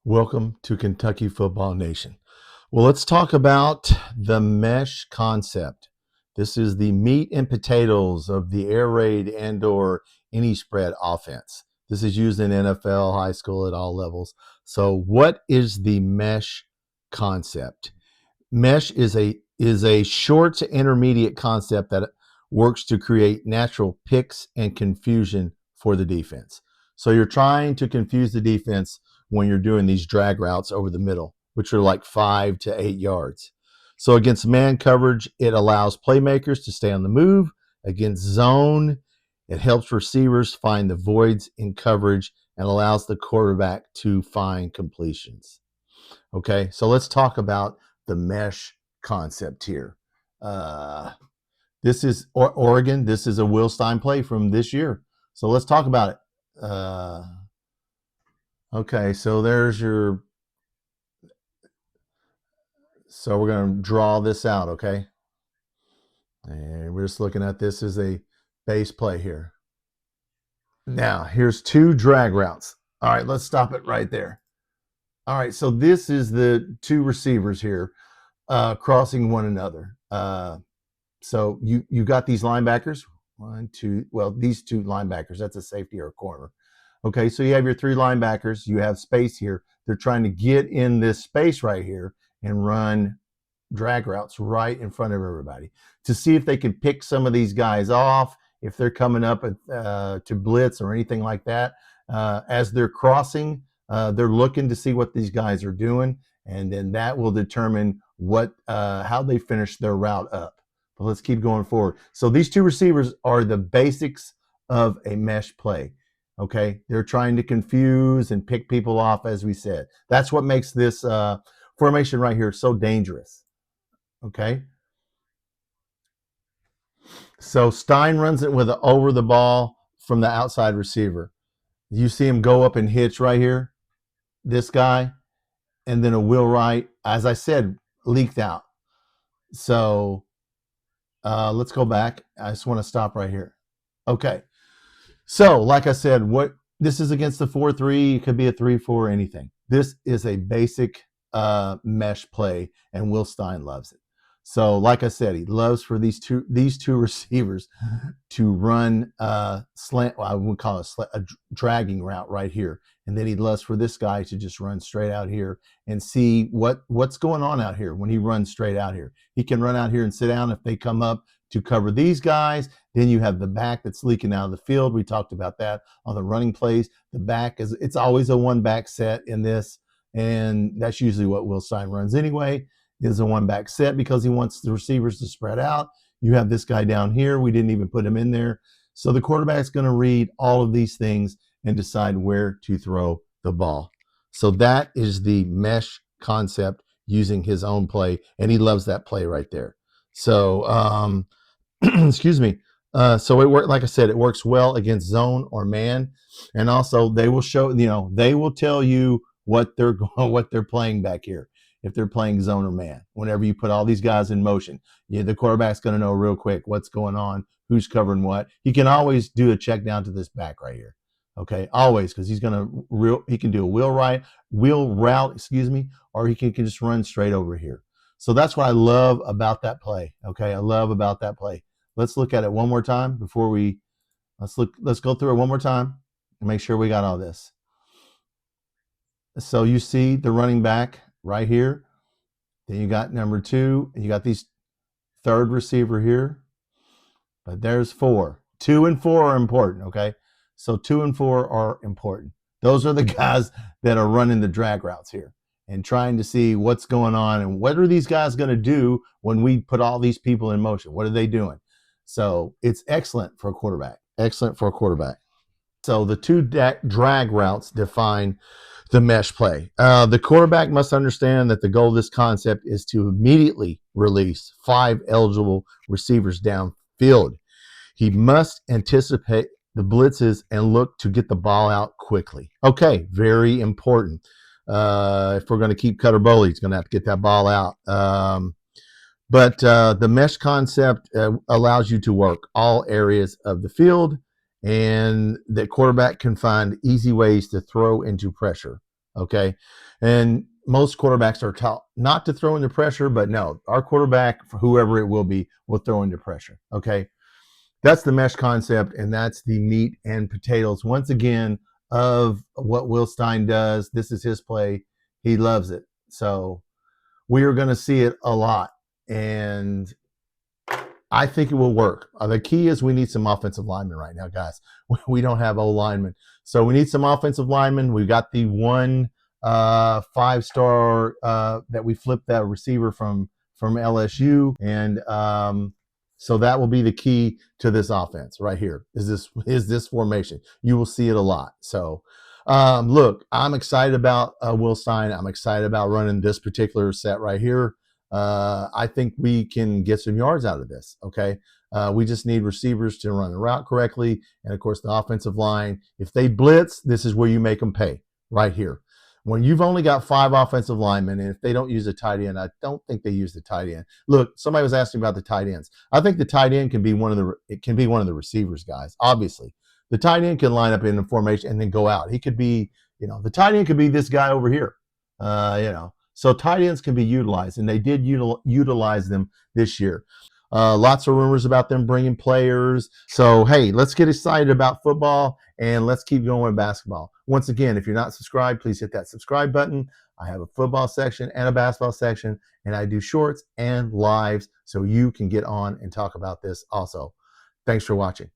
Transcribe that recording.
Welcome to Kentucky Football Nation. Well, let's talk about the mesh concept. This is the meat and potatoes of the air raid and/or any spread offense. This is used in NFL, high school, at all levels. So, what is the mesh concept? Mesh is a short to intermediate concept that works to create natural picks and confusion for the defense. So you're trying to confuse the defense when you're doing these drag routes over the middle, which are like 5 to 8 yards. So against man coverage, it allows playmakers to stay on the move. Against zone, it helps receivers find the voids in coverage and allows the quarterback to find completions. Okay, so let's talk about the mesh concept here. This is Oregon. This is a Will Stein play from this year. So let's talk about it. Okay, so there's your. So we're going to draw this out, okay? And we're just looking at this as a base play here. Now, here's two drag routes. All right, let's stop it right there. All right, so this is the two receivers here crossing one another. So you got these linebackers, these two linebackers, that's a safety or a corner. Okay, so you have your three linebackers, you have space here. They're trying to get in this space right here and run drag routes right in front of everybody to see if they can pick some of these guys off, if they're coming up to blitz or anything like that. As they're crossing, they're looking to see what these guys are doing, and then that will determine how they finish their route up. But let's keep going forward. So these two receivers are the basics of a mesh play. Okay, they're trying to confuse and pick people off, as we said. That's what makes this formation right here so dangerous. Okay, so Stein runs it with an over the ball from the outside receiver. You see him go up and hitch right here, this guy, and then a Will Wright, as I said, leaked out. So let's go back. I just want to stop right here. Okay. So, like I said, this is against the 4-3. It could be a 3-4, anything. This is a basic mesh play, and Will Stein loves it. So, like I said, he loves for these two receivers to run slant. Well, I would call it a dragging route right here, and then he loves for this guy to just run straight out here and see what's going on out here when he runs straight out here. He can run out here and sit down if they come up to cover these guys. Then you have the back that's leaking out of the field. We talked about that on the running plays. The back it's always a one back set in this, and that's usually what Will Stein runs anyway, is a one back set because he wants the receivers to spread out. You have this guy down here. We didn't even put him in there. So the quarterback's going to read all of these things and decide where to throw the ball. So that is the mesh concept using his own play, and he loves that play right there. So, excuse me. So it worked. Like I said, it works well against zone or man, and also they will show. They will tell you what they're playing back here. If they're playing zone or man, whenever you put all these guys in motion, the quarterback's going to know real quick what's going on, who's covering what. He can always do a check down to this back right here. Okay, always, because he can do a wheel route, or he can just run straight over here. So that's what I love about that play. Okay, I love about that play. Let's look at it one more time let's go through it one more time and make sure we got all this. So you see the running back right here. Then you got number 2, and you got these third receiver here. But there's 4. 2 and 4 are important, okay? So 2 and 4 are important. Those are the guys that are running the drag routes here and trying to see what's going on and what are these guys going to do when we put all these people in motion. What are they doing? So it's excellent for a quarterback. Excellent for a quarterback. So the two drag routes define the mesh play. The quarterback must understand that the goal of this concept is to immediately release 5 eligible receivers downfield. He must anticipate the blitzes and look to get the ball out quickly. Okay, very important. If we're going to keep Cutter Boley, he's going to have to get that ball out. But the mesh concept allows you to work all areas of the field, and the quarterback can find easy ways to throw into pressure. Okay. And most quarterbacks are taught not to throw into pressure, but no, our quarterback, for whoever it will be, will throw into pressure. Okay. That's the mesh concept, and that's the meat and potatoes, once again, of what Will Stein does. This is his play. He loves it. So we are going to see it a lot. And I think it will work. The key is we need some offensive linemen right now, guys. We don't have O linemen. So we need some offensive linemen. We've got the one 5-star that we flipped that receiver from LSU. And so that will be the key to this offense right here is this formation. You will see it a lot. So look, I'm excited about Will Stein. I'm excited about running this particular set right here. I think we can get some yards out of this. Okay. We just need receivers to run the route correctly. And of course, the offensive line, if they blitz, this is where you make them pay right here. When you've only got 5 offensive linemen, and if they don't use a tight end, I don't think they use the tight end. Look, somebody was asking about the tight ends. I think the tight end can be one of the receivers, guys. Obviously, the tight end can line up in the formation and then go out. He could be, the tight end could be this guy over here. So tight ends can be utilized, and they did utilize them this year. Lots of rumors about them bringing players. So, hey, let's get excited about football, and let's keep going with basketball. Once again, if you're not subscribed, please hit that subscribe button. I have a football section and a basketball section, and I do shorts and lives so you can get on and talk about this also. Thanks for watching.